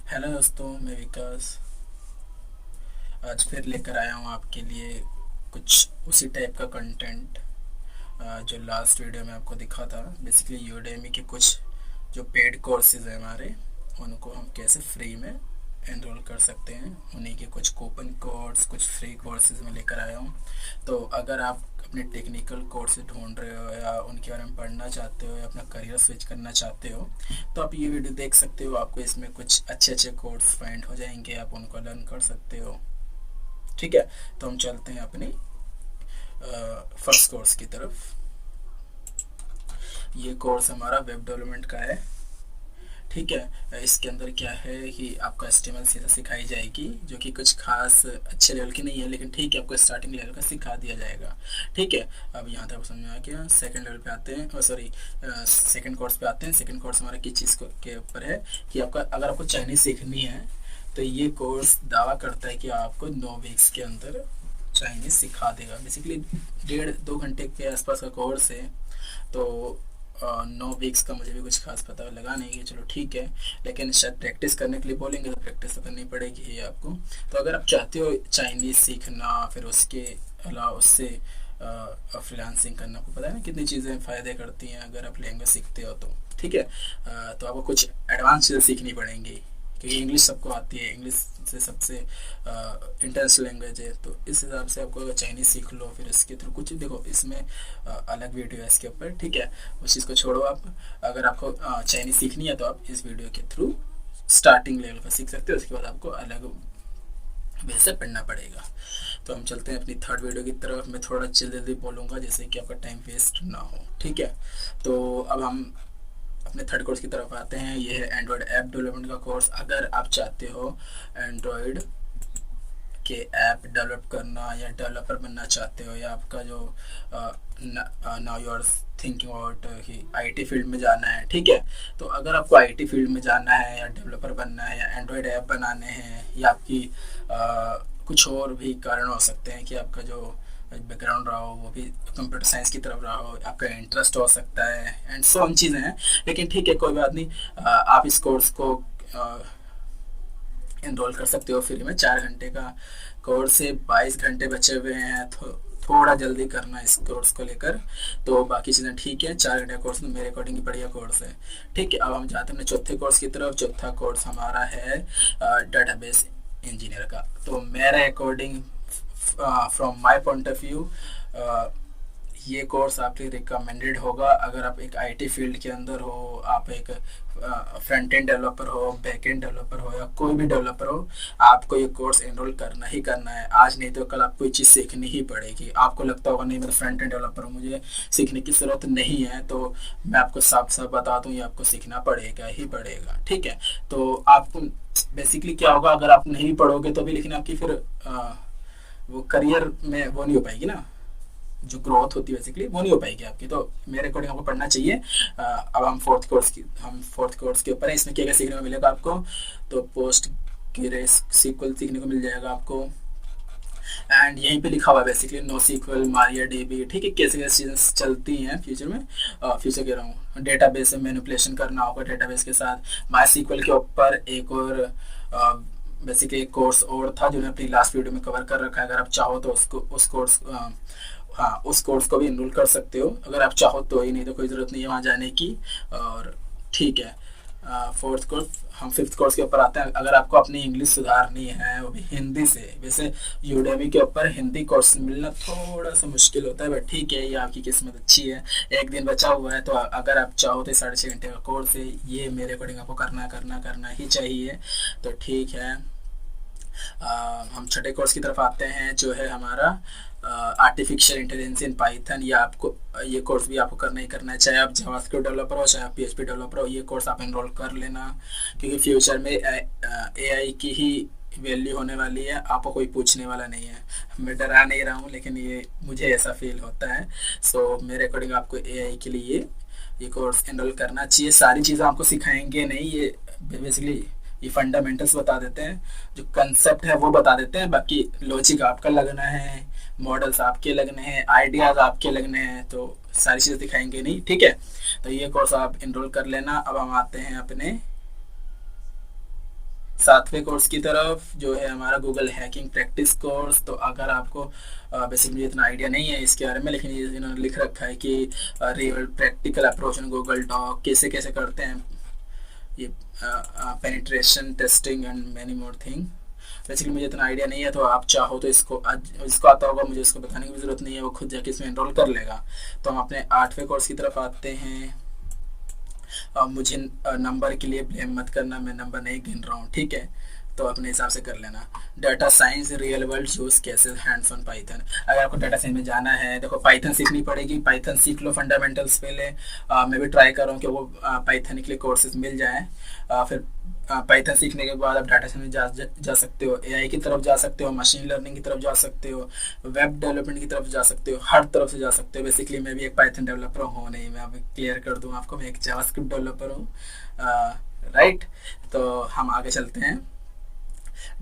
Hello दोस्तों, मैं विकास। आज फिर लेकर आया हूँ आपके लिए कुछ उसी टाइप का कंटेंट जो लास्ट वीडियो में आपको दिखा था। बेसिकली यूडेमी के कुछ जो पेड कोर्सेज हैं हमारे, उनको हम कैसे फ्री में एनरोल कर सकते हैं। उन्हीं के कुछ कूपन कोड्स, कुछ फ्री कोर्सेज में लेकर आया हूँ। तो अगर आप अपने टेक्निकल कोर्स ढूंढ रहे हो या उनके बारे में पढ़ना चाहते हो या अपना करियर स्विच करना चाहते हो, तो आप ये वीडियो देख सकते हो। आपको इसमें कुछ अच्छे अच्छे कोर्स फाइंड हो जाएंगे, आप उनको लर्न कर सकते हो। ठीक है, तो हम चलते हैं अपनी फर्स्ट कोर्स की तरफ। ये कोर्स हमारा वेब डेवलपमेंट का है। ठीक है, इसके अंदर क्या है कि आपको HTML सीधा सिखाई जाएगी, जो कि कुछ खास अच्छे लेवल की नहीं है, लेकिन ठीक है, आपको स्टार्टिंग लेवल का सिखा दिया जाएगा। ठीक है, अब यहाँ तक समझ में आ गया। सेकंड लेवल पे आते हैं, सॉरी, सेकंड कोर्स पे आते हैं। सेकंड कोर्स हमारा किस चीज़ के ऊपर है कि आपका अगर आपको चाइनीज़ सीखनी है तो ये कोर्स दावा करता है कि आपको 9 वीक्स के अंदर चाइनीज़ सिखा देगा। बेसिकली 1.5-2 घंटे के आसपास का कोर्स है। तो 9 वीक्स का मुझे भी कुछ खास पता लगा नहीं है, चलो ठीक है। लेकिन शायद प्रैक्टिस करने के लिए बोलेंगे तो प्रैक्टिस तो करनी पड़ेगी ही आपको। तो अगर आप चाहते हो चाइनीज़ सीखना, फिर उसके अलावा उससे फ्रीलांसिंग करना, आपको पता है ना कितनी चीज़ें फ़ायदे करती हैं अगर आप लैंग्वेज सीखते हो तो। ठीक है, तो आपको कुछ एडवांस चीज़ें सीखनी पड़ेंगी, क्योंकि इंग्लिश सबको आती है। इंग्लिश से सबसे इंटरनेशनल लैंग्वेज है, तो इस हिसाब से आपको अगर चाइनीज़ सीख लो, फिर इसके थ्रू कुछ देखो, इसमें अलग वीडियो है इसके ऊपर। ठीक है, उस चीज़ को छोड़ो आप। अगर आपको चाइनीज़ सीखनी है तो आप इस वीडियो के थ्रू स्टार्टिंग लेवल का सीख सकते हो। उसके बाद आपको अलग वे से पढ़ना पड़ेगा। तो हम चलते हैं अपनी थर्ड वीडियो की तरफ। मैं थोड़ा जल्दी जल्दी बोलूँगा जिससे कि आपका टाइम वेस्ट ना हो। ठीक है, तो अब हम अपने थर्ड कोर्स की तरफ आते हैं। ये है एंड्रॉयड ऐप डेवलपमेंट का कोर्स। अगर आप चाहते हो एंड्रॉयड के ऐप डेवलप करना या डेवलपर बनना चाहते हो, या आपका जो now you are thinking about कि आईटी फील्ड में जाना है। ठीक है, तो अगर आपको आईटी फील्ड में जाना है या डेवलपर बनना है या एंड्रॉयड ऐप बनाने हैं, या आपकी कुछ और भी कारण हो सकते हैं कि आपका जो बैकग्राउंड रहा हो वो भी कंप्यूटर साइंस की तरफ रहा हो, आपका इंटरेस्ट हो सकता है, एंड सो ऑन चीज़ें हैं। लेकिन ठीक है, कोई बात नहीं। आप इस कोर्स को इनरोल कर सकते हो फ्री में। 4 घंटे का कोर्स से 22 घंटे बचे हुए हैं, तो थोड़ा जल्दी करना इस कोर्स को लेकर। तो बाकी चीज़ें ठीक है। 4 घंटे का कोर्स मेरे अकॉर्डिंग बढ़िया कोर्स है। ठीक है, अब हम जाते हैं अपने चौथे कोर्स की तरफ। चौथा कोर्स हमारा है डेटाबेस इंजीनियर का। तो मेरे according, from my point of view, ये कोर्स आपके रिकमेंडेड होगा अगर आप एक आईटी फील्ड के अंदर हो, आप एक फ्रंट एंड डेवलपर हो, बैक एंड डेवलपर हो, या कोई भी डेवलपर हो। आपको ये कोर्स एनरोल करना ही करना है। आज नहीं तो कल आपको ये चीज़ सीखनी ही पड़ेगी। आपको लगता होगा नहीं, मैं फ्रंट एंड डेवलपर हूँ, मुझे सीखने की ज़रूरत नहीं है, तो मैं आपको साफ साफ बता दूँ, ये आपको सीखना पड़ेगा ही पड़ेगा। ठीक है, तो आपको बेसिकली क्या होगा, अगर आप नहीं पढ़ोगे तो भी, लेकिन आपकी फिर वो करियर में वो नहीं हो पाएगी ना, जो ग्रोथ होती है बेसिकली वो नहीं हो पाएगी आपकी। तो मेरे अकॉर्डिंग आपको पढ़ना चाहिए। अब हम फोर्थ कोर्स के ऊपर है। इसमें क्या क्या सीखने को मिलेगा आपको, तो पोस्ट की रेस सीक्वल सीखने को मिल जाएगा आपको। एंड यहीं पे लिखा हुआ है basically NoSQL, MariaDB. ठीक है, कैसे कैसे चीज़ें चलती हैं फ्यूचर में। फ्यूचर कह रहा हूँ, डेटाबेस से मैनिपुलेशन करना होगा डेटाबेस के साथ। माई सीक्वल के ऊपर एक और बेसिकली एक कोर्स और था जो ने अपनी लास्ट वीडियो में कवर कर रखा है। अगर आप चाहो तो उसको उस कोर्स हाँ, उस कोर्स को भी इनरोल कर सकते हो अगर आप चाहो तो ही, नहीं तो कोई ज़रूरत नहीं है वहाँ जाने की। और ठीक है, फोर्थ कोर्स, हम फिफ्थ कोर्स के ऊपर आते हैं। अगर आपको अपनी इंग्लिश सुधारनी है वो भी हिंदी से, वैसे यूडेमी के ऊपर हिंदी कोर्स मिलना थोड़ा सा मुश्किल होता है, बट ठीक है, ये आपकी किस्मत अच्छी है। एक दिन बचा हुआ है, तो अगर आप चाहो तो 6.5 घंटे का कोर्स है, ये मेरे अकॉर्डिंग आपको करना ही चाहिए। तो ठीक है, हम छठे कोर्स की तरफ आते हैं, जो है हमारा आर्टिफिशियल इंटेलिजेंस इन पाइथन। या आपको ये कोर्स भी आपको करना ही करना है, चाहे आप जावास्क्रिप्ट डेवलपर हो, चाहे आप PHP डेवलपर हो, ये कोर्स आप एनरोल कर लेना। क्योंकि फ्यूचर में AI की ही वैल्यू होने वाली है, आपको कोई पूछने वाला नहीं है। मैं डरा नहीं रहा हूँ, लेकिन ये मुझे ऐसा फील होता है। सो मेरे अकॉर्डिंग आपको AI के लिए ये कोर्स एनरोल करना चाहिए। सारी चीज़ें आपको सिखाएंगे नहीं, ये बेसिकली ये फंडामेंटल्स बता देते हैं, जो कंसेप्ट है वो बता देते हैं। बाकी लॉजिक आपका लगना है, मॉडल्स आपके लगने हैं, आइडियाज़ आपके लगने हैं, तो सारी चीज़ें दिखाएंगे नहीं। ठीक है, तो ये कोर्स आप इनरोल कर लेना। अब हम आते हैं अपने सातवें कोर्स की तरफ जो है हमारा गूगल हैकिंग प्रैक्टिस कोर्स। तो अगर आपको बेसिकली इतना आइडिया नहीं है इसके बारे में, लेकिन ये इन्होंने लिख रखा है कि real practical approach in Google doc कैसे कैसे करते हैं ये, penetration testing and many more thing. Basically मुझे इतना आइडिया नहीं है, तो आप चाहो तो इसको इसको आता होगा, मुझे इसको बताने की भी ज़रूरत नहीं है, वो खुद जाके इसमें एनरोल कर लेगा। तो हम अपने आठवें कोर्स की तरफ आते हैं। मुझे नंबर के लिए ब्लेम मत करना, मैं नंबर नहीं गिन रहा हूँ, ठीक है, तो अपने हिसाब से कर लेना। Data science real world use cases hands on Python. अगर आपको डाटा साइंस में जाना है, देखो पाइथन सीखनी पड़ेगी, पाइथन सीख लो फंडामेंटल्स पहले। मैं भी ट्राई कर रहा हूँ कि वो पाइथन के लिए कोर्सेज मिल जाएँ। फिर पाइथन सीखने के बाद आप डाटा साइंस में जा सकते हो, एआई की तरफ जा सकते हो, मशीन लर्निंग की तरफ जा सकते हो, वेब डेवलपमेंट की तरफ जा सकते हो, हर तरफ से जा सकते हो। बेसिकली मैं भी एक पाइथन डेवलपर हूँ, नहीं मैं अभी क्लियर कर दूँ आपको, मैं एक जावास्क्रिप्ट डेवलपर हूँ, राइट। तो हम आगे चलते हैं।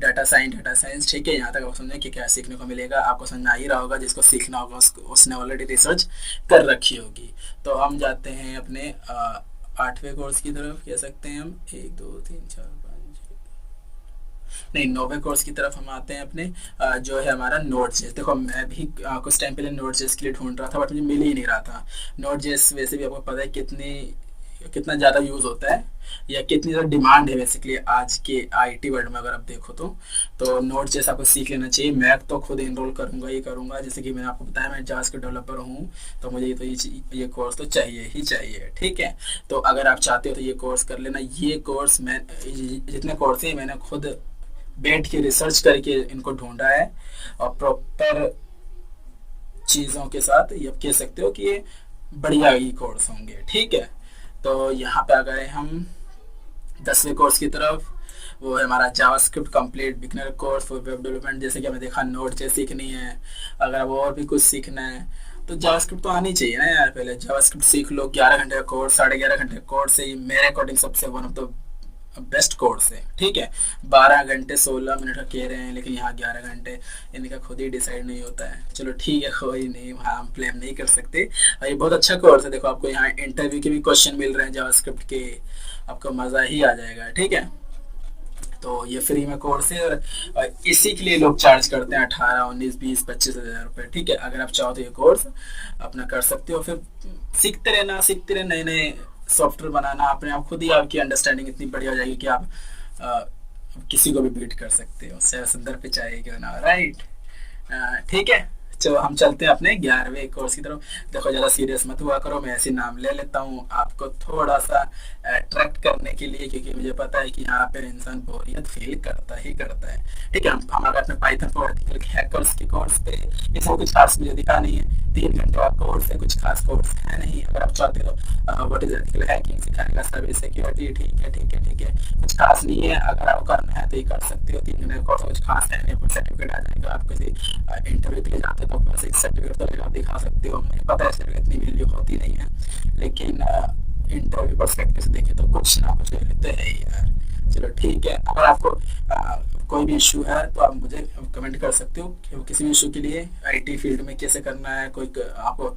डाटा साइंस ठीक है, यहाँ तक आप समझें कि क्या सीखने को मिलेगा, आपको समझ में आ ही रहा होगा। जिसको सीखना होगा उसने ऑलरेडी रिसर्च कर रखी होगी। तो हम जाते हैं अपने आठवें कोर्स की तरफ, कह सकते हैं हम 1 2 3 4 5 नहीं, नौवें कोर्स की तरफ हम आते हैं अपने जो है हमारा नोड जेस। देखो मैं भी कुछ टाइम पहले नोड जेस के लिए ढूंढ रहा था, बट मुझे मिल ही नहीं रहा था। नोड जेस वैसे भी आपको पता है कितना ज़्यादा यूज़ होता है या कितनी ज़्यादा डिमांड है बेसिकली आज के आईटी वर्ल्ड में। अगर आप देखो तो नोड जेस आपको सीख लेना चाहिए। मैं तो खुद इनरोल करूँगा ही करूँगा, जैसे कि मैंने आपको बताया मैं जावास्क्रिप्ट डेवलपर हूँ, तो मुझे तो ये कोर्स तो चाहिए ही चाहिए, ठीक है। तो अगर आप चाहते हो तो ये कोर्स कर लेना। ये कोर्स मैं जितने कोर्स हैं मैंने खुद बैठ के रिसर्च करके इनको ढूंढा है, और प्रॉपर चीज़ों के साथ ये आप कह सकते हो कि ये बढ़िया ही कोर्स होंगे, ठीक है। तो यहाँ पे आ गए हम 10वें कोर्स की तरफ। वो है हमारा JavaScript complete beginner course for web development. जैसे कि हमें देखा नोड जेएस सीखनी है, अगर अब और भी कुछ सीखना है तो जावास्क्रिप्ट तो आनी चाहिए ना यार। पहले जावास्क्रिप्ट सीख लो, 11 घंटे का कोर्स, 11.5 घंटे का कोर्स है, मेरे अकॉर्डिंग सबसे one of the best course है, ठीक है। 12 घंटे 16 मिनट का कह रहे हैं, लेकिन यहाँ 11 घंटे इनका खुद ही डिसाइड नहीं होता है। चलो ठीक है, कोई नहीं, हाँ हम ब्लेम नहीं कर सकते। ये बहुत अच्छा कोर्स है। देखो आपको यहाँ इंटरव्यू के भी क्वेश्चन मिल रहे हैं जावास्क्रिप्ट के, आपको मज़ा ही आ जाएगा, ठीक है। तो ये फ्री में कोर्स है, और इसी के लिए लोग चार्ज करते हैं 18 19 20 25 हज़ार रुपये, ठीक है। अगर आप चाहो तो ये कोर्स अपना कर सकते हो। फिर सीखते रहना, नए नए सॉफ्टवेयर बनाना, अपने आप खुद ही आपकी अंडरस्टैंडिंग इतनी बढ़िया हो जाएगी कि आप किसी को भी बीट कर सकते हो, 7 पे चाहे क्यों ना, राइट। ठीक है, चलो हम चलते हैं अपने 11वें कोर्स की तरफ। देखो ज़्यादा सीरियस मत हुआ करो, मैं ऐसे नाम ले लेता हूँ आपको थोड़ा सा अट्रैक्ट करने के लिए, क्योंकि मुझे पता है कि यहाँ पे इंसान बोरियत फील करता ही करता है, ठीक है। हम अगर अपने पाइथन फॉर एथिकल हैकर्स के कोर्स पे, इसमें कुछ खास मुझे दिखा नहीं है, 3 घंटे का कोर्स है, कुछ खास कोर्स है नहीं। अगर आप चाहते हो व्हाट इज एथिकल हैकिंग सिखाने का, सर्विस सिक्योरिटी, ठीक है, कुछ खास नहीं है। अगर आपको करना है तो ये कर सकते हो, 3 घंटे का कोर्स, कुछ खास है नहीं, सर्टिफिकेट आ जाएगा। आप किसी इंटरव्यू के लिए जाते हो तो बस एक सर्टिफिकेट तो आप दिखा सकते हो। मुझे पता है सर्टिफिकेट इतनी वैल्यू होती नहीं है, लेकिन इंटरव्यू परस्पेक्टिव से देखें तो कुछ ना कुछ लेते हैं यार। चलो ठीक है, अगर आपको कोई भी इशू है तो आप मुझे कमेंट कर सकते हो कि किसी भी इशू के लिए आईटी फील्ड में कैसे करना है, कोई आपको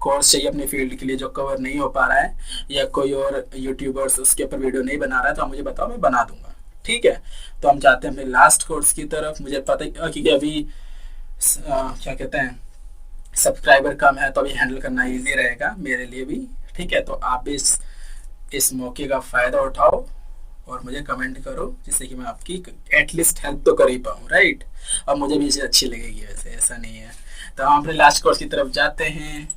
कोर्स चाहिए अपने फील्ड के लिए जो कवर नहीं हो पा रहा है, या कोई और यूट्यूबर्स उसके ऊपर वीडियो नहीं बना रहा है, तो आप मुझे बताओ, मैं बना दूंगा, ठीक है। तो हम जाते हैं अपने लास्ट कोर्स की तरफ। मुझे पता है क्योंकि अभी क्या कहते हैं सब्सक्राइबर कम है, तो अभी हैंडल करना ईजी रहेगा मेरे लिए भी, ठीक है। तो आप इस मौके का फ़ायदा उठाओ और मुझे कमेंट करो, जिससे कि मैं आपकी एटलीस्ट हेल्प तो कर ही पाऊँ, राइट। और मुझे भी चीज़ अच्छी लगेगी, वैसे ऐसा नहीं है। तो हम अपने लास्ट कोर्स की तरफ जाते हैं।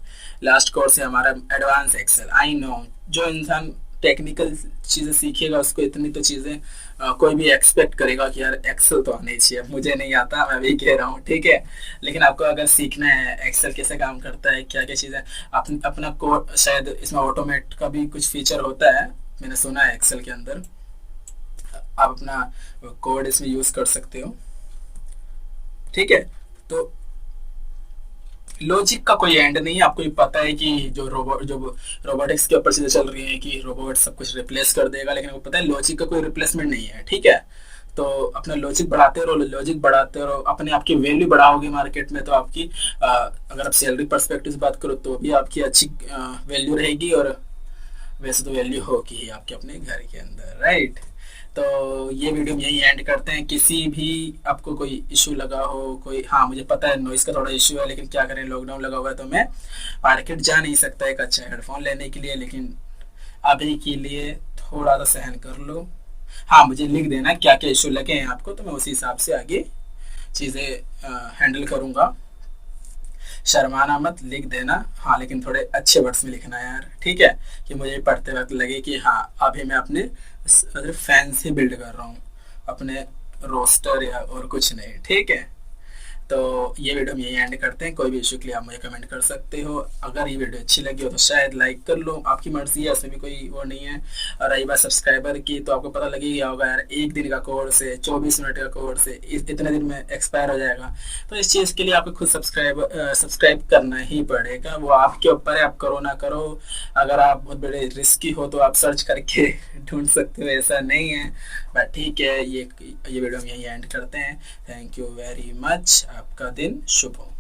लास्ट कोर्स है हमारा एडवांस एक्सेल। आई नो जो इंसान टेक्निकल चीज़ें सीखेगा उसको इतनी तो चीज़ें कोई भी एक्सपेक्ट करेगा कि यार एक्सेल तो आनी चाहिए। मुझे नहीं आता, मैं भी कह रहा हूँ, ठीक है। लेकिन आपको अगर सीखना है एक्सेल कैसे काम करता है, क्या क्या चीज़ें, अपना कोड, शायद इसमें ऑटोमेट का भी कुछ फीचर होता है, मैंने सुना है एक्सेल के अंदर आप अपना कोड इसमें यूज़ कर सकते हो, ठीक है। तो लॉजिक का कोई एंड नहीं है। आपको भी पता है कि जो रोबोटिक्स के ऊपर चीज़ें चल रही हैं कि रोबोट सब कुछ रिप्लेस कर देगा, लेकिन आपको पता है लॉजिक का कोई रिप्लेसमेंट नहीं है, ठीक है। तो अपना लॉजिक बढ़ाते रहो, अपने आपकी वैल्यू बढ़ाओगे मार्केट में, तो आपकी अगर आप सैलरी पर्सपेक्टिव से बात करो तो भी आपकी अच्छी वैल्यू रहेगी, और वैसे तो वैल्यू होगी ही आपके अपने घर के अंदर, राइट। तो ये वीडियो में यही एंड करते हैं। किसी भी आपको कोई इशू लगा हो, कोई, हाँ मुझे पता है नॉइस का थोड़ा इशू है, लेकिन क्या करें, लॉकडाउन लगा हुआ है तो मैं मार्केट जा नहीं सकता एक अच्छा हेडफोन लेने के लिए, लेकिन अभी के लिए थोड़ा सा सहन कर लो। हाँ मुझे लिख देना क्या क्या इशू लगे हैं आपको, तो मैं उसी हिसाब से आगे चीज़ें हैंडल करूँगा। शर्माना मत, लिख देना। हाँ लेकिन थोड़े अच्छे वर्ड्स में लिखना यार, ठीक है, कि मुझे पढ़ते वक्त लगे कि हाँ अभी मैं अपने फैंस ही बिल्ड कर रहा हूँ, अपने रोस्टर या और कुछ नहीं, ठीक है। तो ये वीडियो हम यही एंड करते हैं। कोई भी इशू के लिए आप मुझे कमेंट कर सकते हो। अगर ये वीडियो अच्छी लगी हो तो शायद लाइक कर लो, आपकी मर्जी है, ऐसे भी कोई वो नहीं है। और रही बात सब्सक्राइबर की, तो आपको पता लगी गया होगा यार, एक दिन का कोर्स है, 24 मिनट का कोर्स है, इतने दिन में एक्सपायर हो जाएगा। तो इस चीज़ के लिए आपको खुद सब्सक्राइब करना ही पड़ेगा, वो आपके ऊपर है, आप करो ना करो। अगर आप बहुत बड़े रिस्की हो तो आप सर्च करके ढूंढ सकते हो, ऐसा नहीं है। बट ठीक है, ये वीडियो हम यहीं एंड करते हैं। थैंक यू वेरी मच, आपका दिन शुभ हो।